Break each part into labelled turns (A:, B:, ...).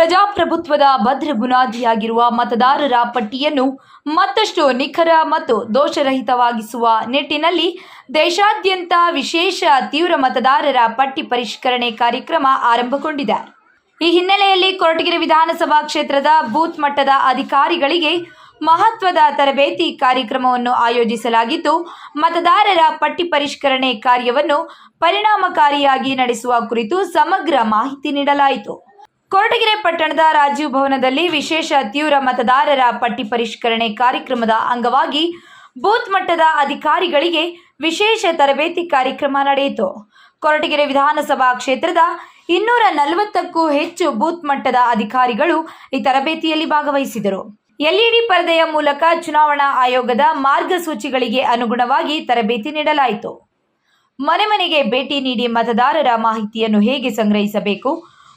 A: ಪ್ರಜಾಪ್ರಭುತ್ವದ ಭದ್ರ ಬುನಾದಿಯಾಗಿರುವ ಮತದಾರರ ಪಟ್ಟಿಯನ್ನು ಮತ್ತಷ್ಟು ನಿಖರ ಮತ್ತು ದೋಷರಹಿತವಾಗಿಸುವ ನಿಟ್ಟಿನಲ್ಲಿ ದೇಶಾದ್ಯಂತ ವಿಶೇಷ ತೀವ್ರ ಮತದಾರರ ಪಟ್ಟಿ ಪರಿಷ್ಕರಣೆ ಕಾರ್ಯಕ್ರಮ ಆರಂಭಗೊಂಡಿದೆ. ಈ ಹಿನ್ನೆಲೆಯಲ್ಲಿ ಕೊರಟಗೆರೆ ವಿಧಾನಸಭಾ ಕ್ಷೇತ್ರದ ಬೂತ್ ಮಟ್ಟದ ಅಧಿಕಾರಿಗಳಿಗೆ ಮಹತ್ವದ ತರಬೇತಿ ಕಾರ್ಯಕ್ರಮವನ್ನು ಆಯೋಜಿಸಲಾಗಿದ್ದು, ಮತದಾರರ ಪಟ್ಟಿ ಪರಿಷ್ಕರಣೆ ಕಾರ್ಯವನ್ನು ಪರಿಣಾಮಕಾರಿಯಾಗಿ ನಡೆಸುವ ಕುರಿತು ಸಮಗ್ರ ಮಾಹಿತಿ ನೀಡಲಾಯಿತು. ಕೊರಟಗೆರೆ ಪಟ್ಟಣದ ರಾಜೀವ್ ಭವನದಲ್ಲಿ ವಿಶೇಷ ತೀವ್ರ ಮತದಾರರ ಪಟ್ಟಿ ಪರಿಷ್ಕರಣೆ ಕಾರ್ಯಕ್ರಮದ ಅಂಗವಾಗಿ ಬೂತ್ ಮಟ್ಟದ ಅಧಿಕಾರಿಗಳಿಗೆ ವಿಶೇಷ ತರಬೇತಿ ಕಾರ್ಯಕ್ರಮ ನಡೆಯಿತು. ಕೊರಟಗೆರೆ ವಿಧಾನಸಭಾ ಕ್ಷೇತ್ರದ 240ಕ್ಕೂ ಹೆಚ್ಚು ಬೂತ್ ಮಟ್ಟದ ಅಧಿಕಾರಿಗಳು ಈ ತರಬೇತಿಯಲ್ಲಿ ಭಾಗವಹಿಸಿದರು. ಎಲ್ಇಡಿ ಪರದೆಯ ಮೂಲಕ ಚುನಾವಣಾ ಆಯೋಗದ ಮಾರ್ಗಸೂಚಿಗಳಿಗೆ ಅನುಗುಣವಾಗಿ ತರಬೇತಿ ನೀಡಲಾಯಿತು. ಮನೆ ಮನೆಗೆ ಭೇಟಿ ನೀಡಿ ಮತದಾರರ ಮಾಹಿತಿಯನ್ನು ಹೇಗೆ ಸಂಗ್ರಹಿಸಬೇಕು,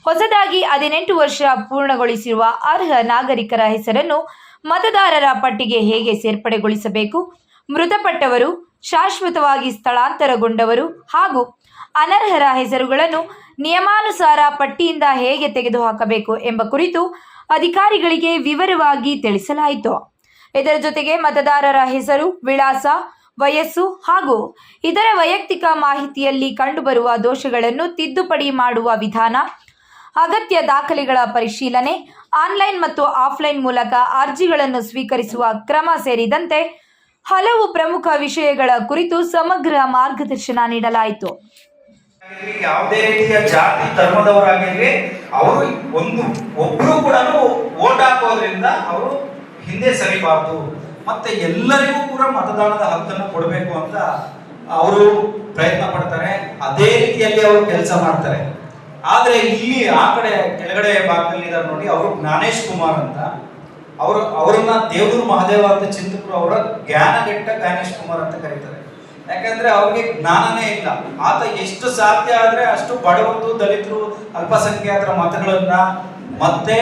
A: ಹೊಸದಾಗಿ 18 ವರ್ಷ ಪೂರ್ಣಗೊಳಿಸಿರುವ ಅರ್ಹ ನಾಗರಿಕರ ಹೆಸರನ್ನು ಮತದಾರರ ಪಟ್ಟಿಗೆ ಹೇಗೆ ಸೇರ್ಪಡೆಗೊಳಿಸಬೇಕು, ಮೃತಪಟ್ಟವರು, ಶಾಶ್ವತವಾಗಿ ಸ್ಥಳಾಂತರಗೊಂಡವರು ಹಾಗೂ ಅನರ್ಹರ ಹೆಸರುಗಳನ್ನು ನಿಯಮಾನುಸಾರ ಪಟ್ಟಿಯಿಂದ ಹೇಗೆ ತೆಗೆದುಹಾಕಬೇಕು ಎಂಬ ಕುರಿತು ಅಧಿಕಾರಿಗಳಿಗೆ ವಿವರವಾಗಿ ತಿಳಿಸಲಾಯಿತು. ಇದರ ಜೊತೆಗೆ ಮತದಾರರ ಹೆಸರು, ವಿಳಾಸ, ವಯಸ್ಸು ಹಾಗೂ ಇತರ ವೈಯಕ್ತಿಕ ಮಾಹಿತಿಯಲ್ಲಿ ಕಂಡುಬರುವ ದೋಷಗಳನ್ನು ತಿದ್ದುಪಡಿ ಮಾಡುವ ವಿಧಾನ, ಅಗತ್ಯ ದಾಖಲೆಗಳ ಪರಿಶೀಲನೆ, ಆನ್ಲೈನ್ ಮತ್ತು ಆಫ್ಲೈನ್ ಮೂಲಕ ಅರ್ಜಿಗಳನ್ನು ಸ್ವೀಕರಿಸುವ ಕ್ರಮ ಸೇರಿದಂತೆ ಹಲವು ಪ್ರಮುಖ ವಿಷಯಗಳ ಕುರಿತು ಸಮಗ್ರ ಮಾರ್ಗದರ್ಶನ ನೀಡಲಾಯಿತು.
B: ಯಾವುದೇ ರೀತಿಯ ಜಾತಿ ಧರ್ಮದವರಾಗಿರ್ಲಿ, ಅವರು ಒಬ್ರು ಕೂಡ ವೋಟ್ ಹಾಕೋದ್ರಿಂದ ಅವರು ಹಿಂದೆ ಸರಿಬಾರ್ದು, ಮತ್ತೆ ಎಲ್ಲರಿಗೂ ಕೂಡ ಮತದಾನದ ಹಕ್ಕನ್ನು ಕೊಡಬೇಕು ಅಂತ ಅವರು ಪ್ರಯತ್ನ ಪಡ್ತಾರೆ. ಅದೇ ರೀತಿಯಲ್ಲಿ ಅವರು ಕೆಲಸ ಮಾಡ್ತಾರೆ. ಆದ್ರೆ ಇಲ್ಲಿ ಆ ಕಡೆ ಕೆಳಗಡೆ ಭಾಗದಲ್ಲಿ ಇದ್ದಾರೆ ನೋಡಿ, ಅವರು ಜ್ಞಾನೇಶ್ ಕುಮಾರ್ ಅಂತ, ಅವರನ್ನ ದೇವೂರು ಮಹಾದೇವ ಅಂತ ಚಿಂತಕರು ಅವರ ಜ್ಞಾನಗೆಟ್ಟ ಜ್ಞಾನೇಶ್ ಕುಮಾರ್ ಅಂತ ಕರೀತಾರೆ. ಯಾಕಂದ್ರೆ ಅವ್ರಿಗೆ ಜ್ಞಾನನೇ ಇಲ್ಲ. ಆತ ಎಷ್ಟು ಸಾಧ್ಯ ಆದ್ರೆ ಅಷ್ಟು ಬಡವರು, ದಲಿತರು, ಅಲ್ಪಸಂಖ್ಯಾತರ ಮತಗಳನ್ನ ಮತ್ತೆ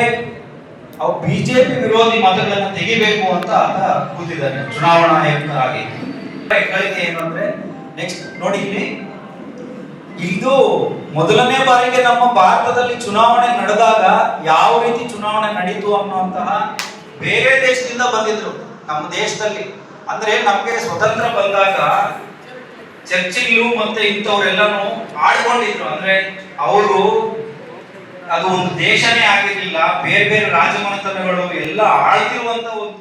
B: ಅವ್ರು ಬಿಜೆಪಿ ವಿರೋಧಿ ಮತಗಳನ್ನ ತೆಗಿಬೇಕು ಅಂತ ಆತ ಕೂತಿದ್ದಾರೆ ಚುನಾವಣಾ ಆಯುಕ್ತರಾಗಿ. ಏನು ಅಂದ್ರೆ ನೆಕ್ಸ್ಟ್ ನೋಡಿ, ಇದು ಮೊದಲನೇ ಬಾರಿಗೆ ನಮ್ಮ ಭಾರತದಲ್ಲಿ ಚುನಾವಣೆ ನಡೆದಾಗ ಯಾವ ರೀತಿ ಚುನಾವಣೆ ನಡೀತು ಅನ್ನುವಂತಹ ಬೇರೆ ದೇಶದಿಂದ ಬಂದಿದ್ರು ನಮ್ಮ ದೇಶದಲ್ಲಿ. ಅಂದ್ರೆ ನಮ್ಗೆ ಸ್ವತಂತ್ರ ಬಂದಾಗ ಚರ್ಚಿಲ್ ಮತ್ತೆ ಇಂಥವ್ರೆಲ್ಲಾನು ಆಡ್ಕೊಂಡಿದ್ರು. ಅಂದ್ರೆ ಅವರು ಅದು ಒಂದು ದೇಶನೇ ಆಗಿರ್ಲಿಲ್ಲ, ಬೇರೆ ಬೇರೆ ರಾಜಮನೆತನಗಳು ಎಲ್ಲ ಆಳ್ತಿರುವಂತ ಒಂದು